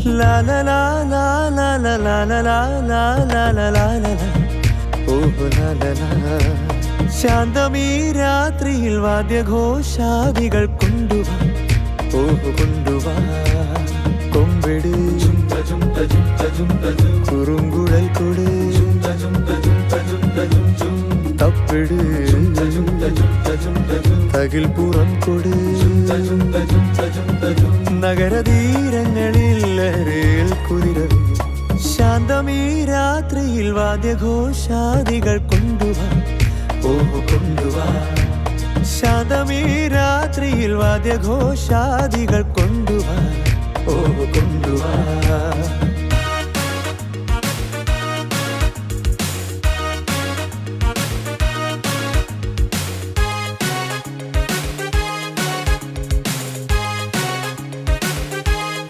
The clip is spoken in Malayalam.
La la la la la la la la la la la la la la. Oh la la la. ശാന്തമീ രാത്രിയിൽ വാദ്യഘോഷാദികൾ കൊണ്ടുവാ, ഓ കൊണ്ടുവാ. കൊമ്പെട് കുറുങ്കുഴൽ കൊട്, തപ്പെട് തകിൽ പുറം കൊട്. നഗരതീരങ്ങളിൽ ലഹരിയിൽ കുതിരവേ. ശാന്തമീ രാത്രിയിൽ വാദ്യഘോഷാദികൾ കൊണ്ടുവാ, ഓ കൊണ്ടുവാ. ശാന്തമീ രാത്രിയിൽ വാദ്യഘോഷാദികൾ കൊണ്ടുവാ, ഓ കൊണ്ടുവാ.